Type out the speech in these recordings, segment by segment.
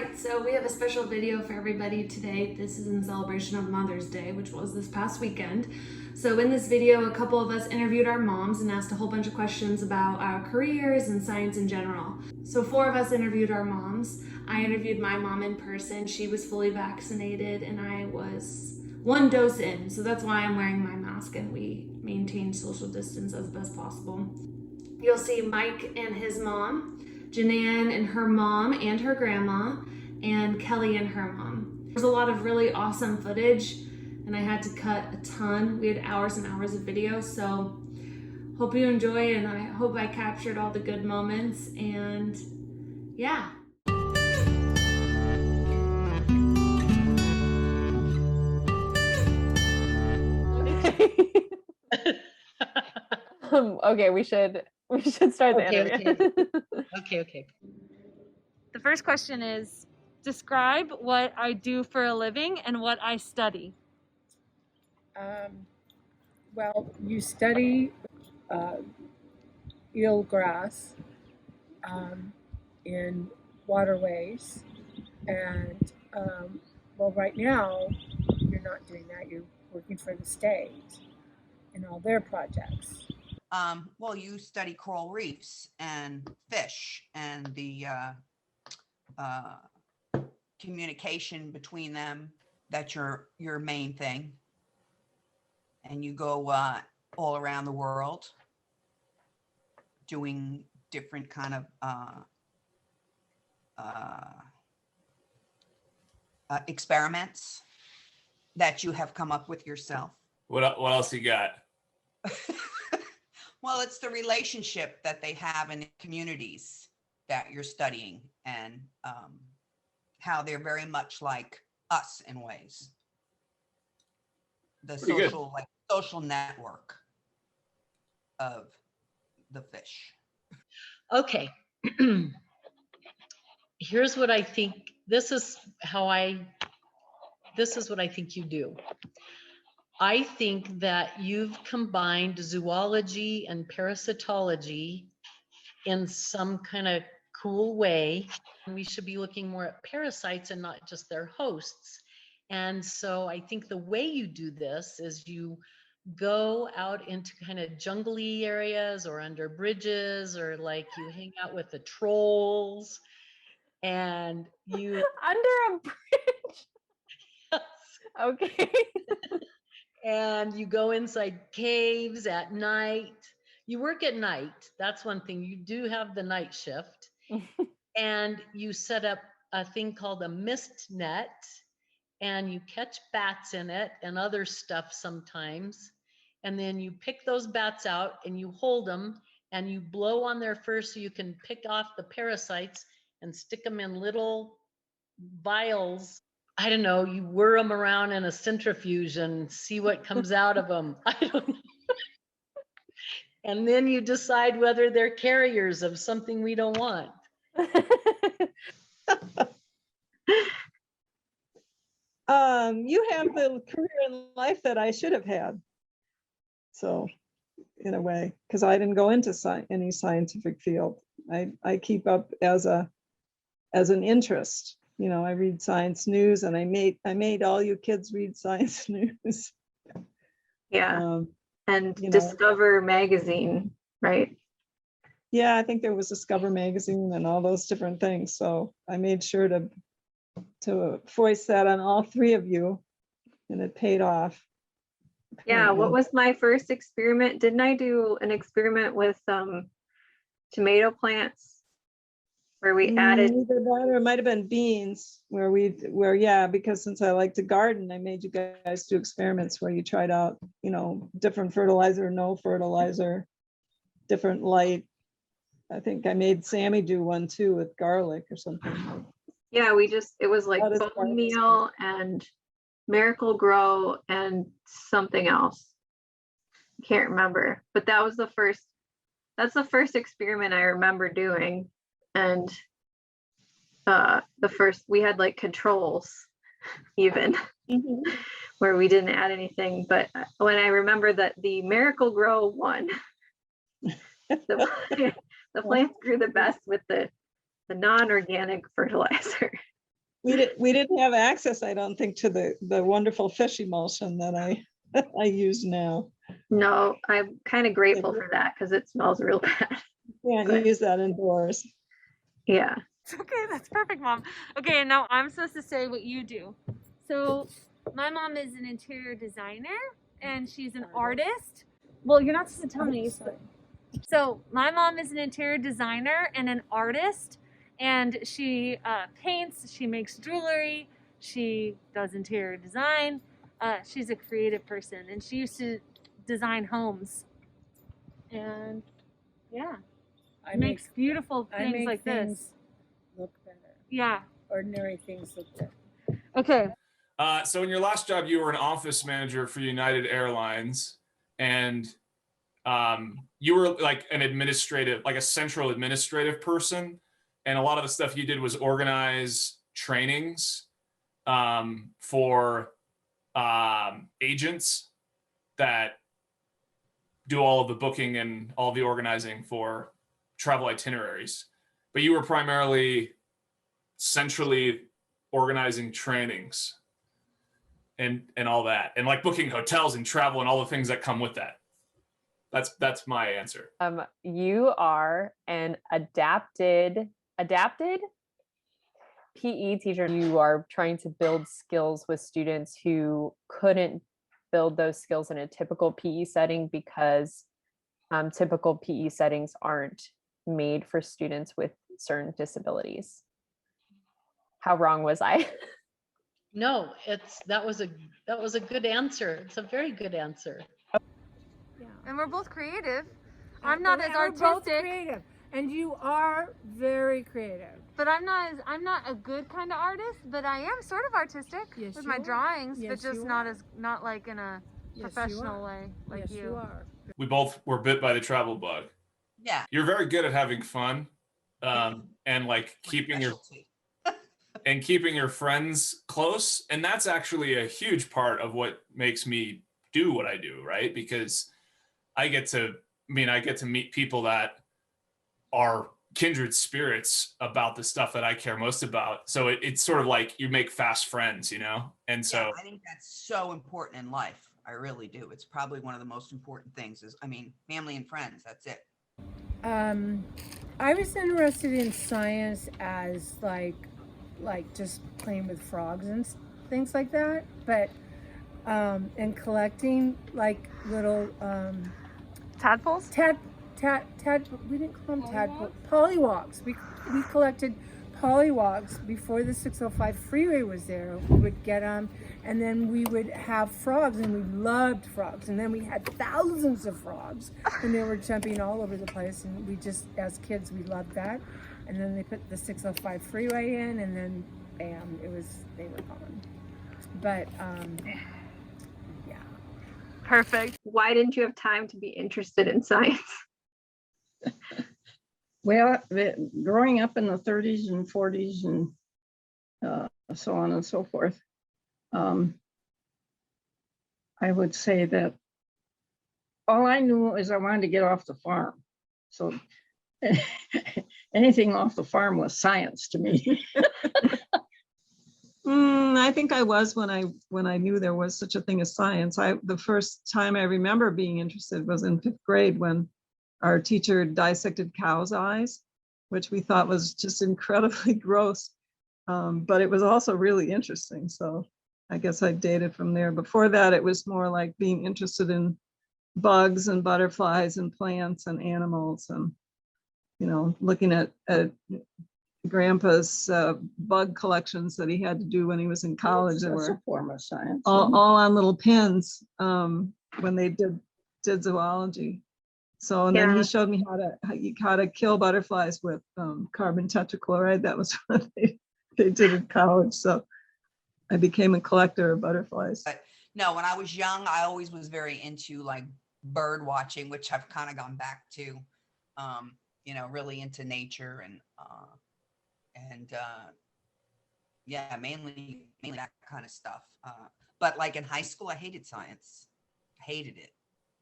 right, so we have a special video for everybody today. This is in celebration of Mother's Day, which was this past weekend. So in this video, a couple of us interviewed our moms and asked a whole bunch of questions about our careers and science in general. So 4 of us interviewed our moms. I interviewed my mom in person. She was fully vaccinated and I was 1 dose in. So that's why I'm wearing my mask and we maintained social distance as best possible. You'll see Mike and his mom, Janann and her mom and her grandma, and Kelly and her mom. There's a lot of really awesome footage and I had to cut a ton. We had hours and hours of video, so hope you enjoy and I hope I captured all the good moments and yeah. Okay, we should start the interview. Okay. The first question is, describe what I do for a living and what I study. Well, you study eelgrass in waterways, and well, right now you're not doing that. You're working for the state in all their projects. Well, you study coral reefs and fish and the communication between them. That's your main thing. And you go all around the world doing different kind of experiments that you have come up with yourself. What else you got? Well, it's the relationship that they have in the communities that you're studying and how they're very much like us in ways. The social network of the fish. Okay. Here's what I think. This is what I think you do. I think that you've combined zoology and parasitology in some kind of cool way. We should be looking more at parasites and not just their hosts. And so I think the way you do this is you go out into kind of jungly areas or under bridges, or like you hang out with the trolls and you Under a bridge. Yes. Okay. And you go inside caves at night. You work at night. That's one thing. You do have the night shift. And you set up a thing called a mist net, and you catch bats in it and other stuff sometimes. And then you pick those bats out and you hold them and you blow on their fur so you can pick off the parasites and stick them in little vials. I don't know, you whir them around in a centrifuge and see what comes out of them. I don't know. And then you decide whether they're carriers of something we don't want. You have the career in life that I should have had. So, in a way, because I didn't go into any scientific field. I keep up as an interest. You know, I read science news, and I made all you kids read science news. Yeah. And Discover magazine, right? Yeah, I think there was Discover magazine and all those different things. So I made sure to voice that on all 3 of you, and it paid off. Yeah, what was my first experiment? Didn't I do an experiment with tomato plants where we added? Either that or it might have been beans, where because since I like to garden, I made you guys do experiments where you tried out, different fertilizer, no fertilizer, different light. I think I made Sammy do one too with garlic or something. Yeah, it was like bone meal and Miracle Grow and something else. I can't remember, but that's the first experiment I remember doing. And we had like controls even where we didn't add anything. But when I remember that the Miracle Grow one, the plants grew the best with the non-organic fertilizer. we didn't have access, I don't think, to the wonderful fish emulsion that I I use now. No, I'm kind of grateful for that because it smells real bad. Can't But- use that indoors. Yeah. Okay, that's perfect, Mom. Okay, and now I'm supposed to say what you do. So, my mom is an interior designer and she's an artist. Well, you're not supposed to tell me. So, my mom is an interior designer and an artist, and she paints, she makes jewelry, she does interior design. She's a creative person, and she used to design homes. And yeah, I makes make beautiful I things make like things this. look better. Yeah. Ordinary things look better. Okay. So in your last job, you were an office manager for United Airlines, and you were like an administrative, like a central administrative person. And a lot of the stuff you did was organize trainings for agents that do all of the booking and all the organizing for travel itineraries. But you were primarily centrally organizing trainings and all that, and like booking hotels and travel and all the things that come with that. That's my answer. You are an adapted PE teacher. You are trying to build skills with students who couldn't build those skills in a typical PE setting because typical PE settings aren't made for students with certain disabilities. How wrong was I? No, that was a good answer. It's a very good answer. Yeah. And we're both creative. And I'm not we're- as and we're both artistic, creative, and you are very creative. but I'm not a good kind of artist, but I am sort of artistic Yes, with you my are. drawings, but Yes, just you not are. as not like in a Yes, professional you are. way like Yes, you are. We both were bit by the travel bug. Yeah. You're very good at having fun, and like keeping your Specialty. keeping your friends close. And that's actually a huge part of what makes me do what I do, right? Because I get to meet people that are kindred spirits about the stuff that I care most about. So it's sort of like you make fast friends, you know? And so Yeah, I think that's so important in life. I really do. It's probably one of the most important things family and friends. That's it. I was interested in science as like just playing with frogs and things like that, but and collecting like little tadpoles. tad we didn't call them tadpoles, pollywogs. We collected pollywogs before the 605 freeway was there. We would get them, and then we would have frogs, and we loved frogs. And then we had thousands of frogs, and they were jumping all over the place. And we just, as kids, we loved that. And then they put the 605 freeway in, and then bam, they were gone. But yeah. Perfect. Why didn't you have time to be interested in science? Well, growing up in the 30s and 40s and so on and so forth, I would say that all I knew is I wanted to get off the farm. So anything off the farm was science to me. I think I was when I knew there was such a thing as science. The first time I remember being interested was in 5th grade when our teacher dissected cows' eyes, which we thought was just incredibly gross. But it was also really interesting. So I guess I dated from there. Before that, it was more like being interested in bugs and butterflies and plants and animals, and looking at Grandpa's bug collections that he had to do when he was in college. That were a form of science. All on little pins when they did zoology. So, and then he showed me how to kill butterflies with carbon tetrachloride. That was what they did in college. So I became a collector of butterflies. But no, when I was young, I always was very into like bird watching, which I've kind of gone back to, really into nature and yeah, mainly that kind of stuff. But like in high school, I hated science. Hated it.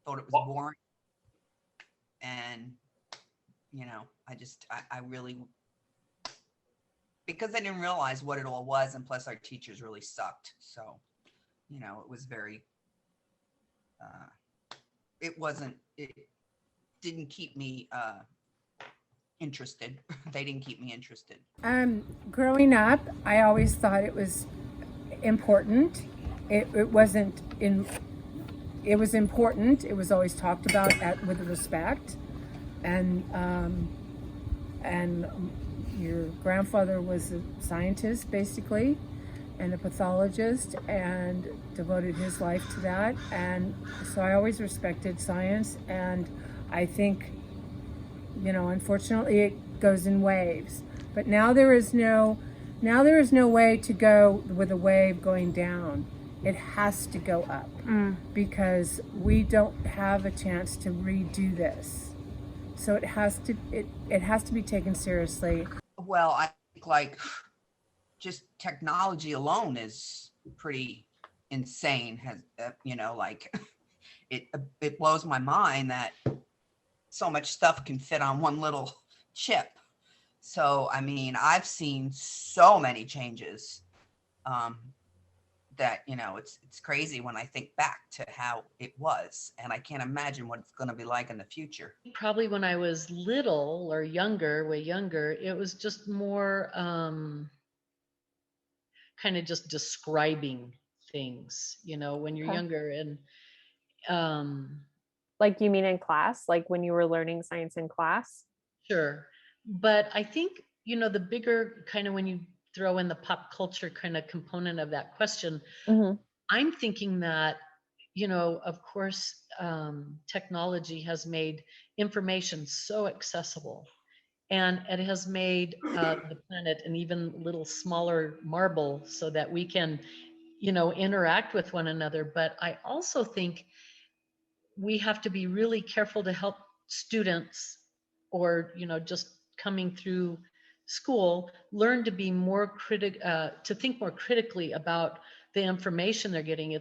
Thought it was boring. And, I really, because I didn't realize what it all was. And plus our teachers really sucked. So, you know, it was very, it didn't keep me interested. They didn't keep me interested. Growing up, I always thought it was important. It wasn't in. It was important. It was always talked about with respect, and your grandfather was a scientist, basically, and a pathologist, and devoted his life to that. And so I always respected science, and I think, you know, unfortunately it goes in waves. But now there is no way to go with a wave going down. It has to go up because we don't have a chance to redo this. So it has to be taken seriously. Well, I think like just technology alone is pretty insane. You know, like it blows my mind that so much stuff can fit on one little chip. So, I mean, I've seen so many changes that, you know, it's crazy when I think back to how it was, and I can't imagine what it's going to be like in the future. Probably when I was little or younger, way younger, it was just more kind of just describing things, you know, when you're younger. And Like, you mean in class, like when you were learning science in class? sure. But I think, you know, the bigger kind of when you throw in the pop culture kind of component of that question, I'm thinking that, you know, of course, technology has made information so accessible, and it has made the planet an even little smaller marble so that we can, you know, interact with one another. But I also think we have to be really careful to help students, or, you know, just coming through school, learn to be more to think more critically about the information they're getting.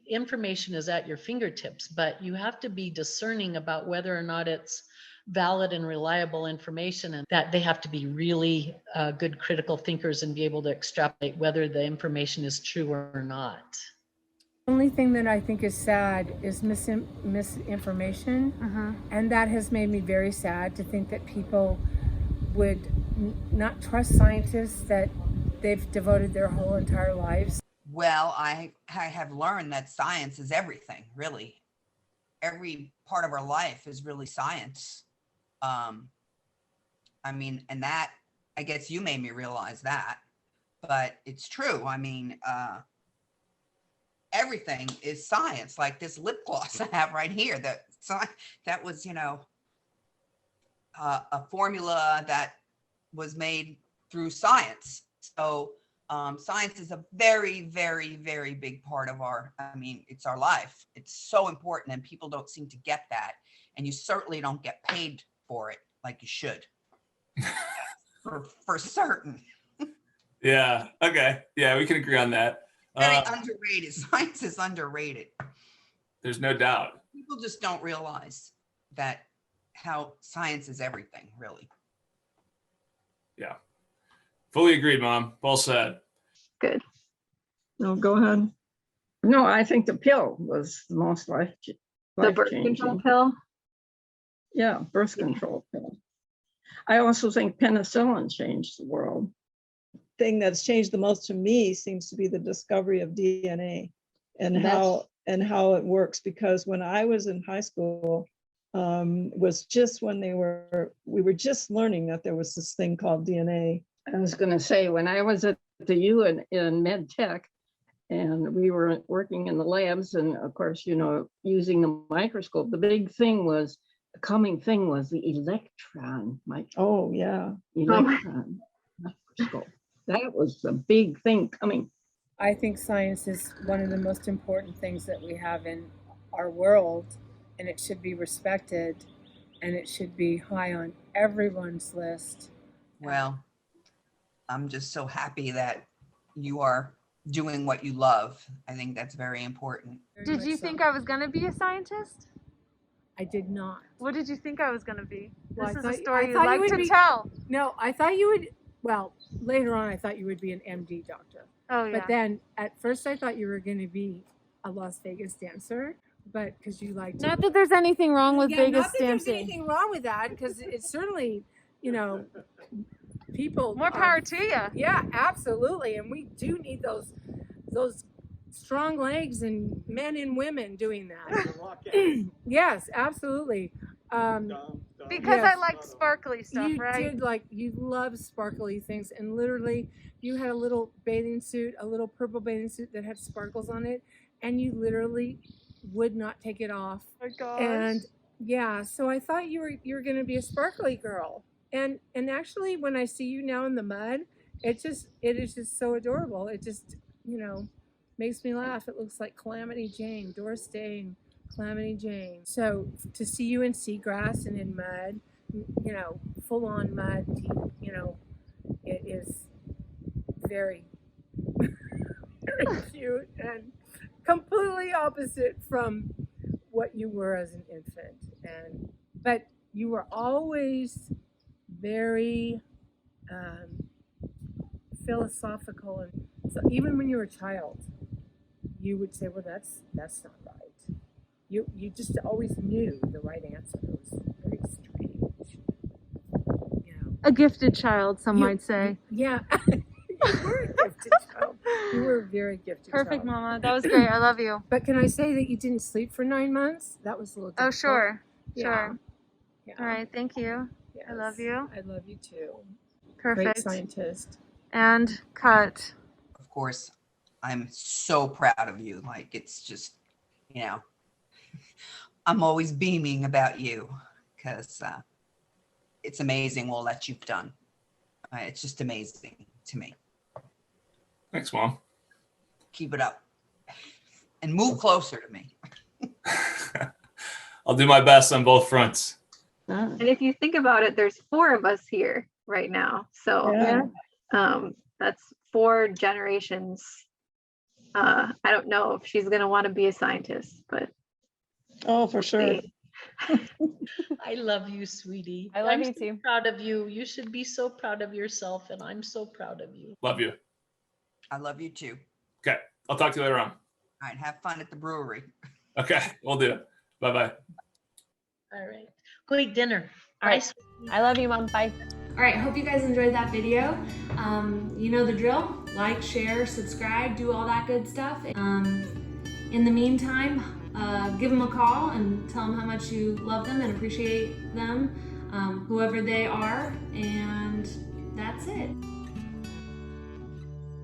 Information is at your fingertips, but you have to be discerning about whether or not it's valid and reliable information, and that they have to be really good critical thinkers and be able to extrapolate whether the information is true or not. The only thing that I think is sad is misinformation, and that has made me very sad to think that people would not trust scientists that they've devoted their whole entire lives. Well, I have learned that science is everything, really. Every part of our life is really science. I mean, and that, I guess you made me realize that, but it's true. I mean, everything is science. Like this lip gloss I have right here, that was, you know, a formula that was made through science. So science is a very, very, very big part of it's our life. It's so important, and people don't seem to get that. And you certainly don't get paid for it like you should. for certain. Yeah. Okay. Yeah, we can agree on that. Very underrated. Science is underrated. There's no doubt. People just don't realize that how science is everything, really. Yeah. Fully agreed, Mom. Well said. Good. No, go ahead. No, I think the pill was the most life The birth control pill? Yeah, birth control pill. I also think penicillin changed the world. Thing that's changed the most to me seems to be the discovery of DNA and how it works, because when I was in high school, was just when we were just learning that there was this thing called DNA. I was going to say, when I was at the U in med tech, and we were working in the labs, and of course, you know, using the microscope, the coming thing was the electron microscope. Oh yeah, Electron microscope. That was the big thing coming. I think science is one of the most important things that we have in our world, and it should be respected, and it should be high on everyone's list. Well, I'm just so happy that you are doing what you love. I think that's very important. Did you think I was going to be a scientist? I did not. What did you think I was going to be? Well, This I is a thought- story I you thought you like would to be- tell. No, I thought you would well, later on, I thought you would be an MD doctor. Oh yeah. But then at first I thought you were going to be a Las Vegas dancer, but because you liked Not that there's anything wrong with Vegas not that there's dancing. anything wrong with that, because it's certainly, you know, people. More power to you. Yeah, absolutely, and we do need those strong legs and men and women doing that. Yes, absolutely. Because I Yes. like sparkly stuff, You right? did, like, you love sparkly things, and literally you had a little bathing suit, a little purple bathing suit that had sparkles on it, and you literally would not take it off. Oh my gosh. And yeah, so I thought you were going to be a sparkly girl. And actually when I see you now in the mud, it is just so adorable. It just, you know, makes me laugh. It looks like Calamity Jane, Doris Day and Calamity Jane. So to see you in seagrass and in mud, you know, full on mud, you know, it is very, very cute and completely opposite from what you were as an infant. But you were always very philosophical, and so even when you were a child, you would say, "Well, that's not right." You just always knew the right answer. It was very strange. You know. A gifted child, some You- might say. Yeah. You were a gifted child. You were a very gifted Perfect, child. Mama. That was great. I love you. But can I say that you didn't sleep for 9 months? That was a little difficult. Oh, sure. Yeah. Sure. Yeah. All right. Thank you. I love you. I love you too. Perfect. Great scientist. And cut. Of course, I'm so proud of you. Like, it's just, you know, I'm always beaming about you because it's amazing all that you've done. It's just amazing to me. Thanks, Mom. Keep it up and move closer to me. I'll do my best on both fronts. And if you think about it, there's 4 of us here right now. So that's 4 generations. I don't know if she's going to want to be a scientist, but Oh, for sure. I love you, sweetie. I love I'm you so too. proud of you. You should be so proud of yourself, and I'm so proud of you. Love you. I love you too. Okay. I'll talk to you later on. All right. Have fun at the brewery. Okay. We'll do it. Bye-bye. All right. Go eat dinner. All right. Bye, sweetie. I love you, Mom. Bye. All right, hope you guys enjoyed that video. You know the drill. Like, share, subscribe, do all that good stuff. In the meantime, give them a call and tell them how much you love them and appreciate them, whoever they are. And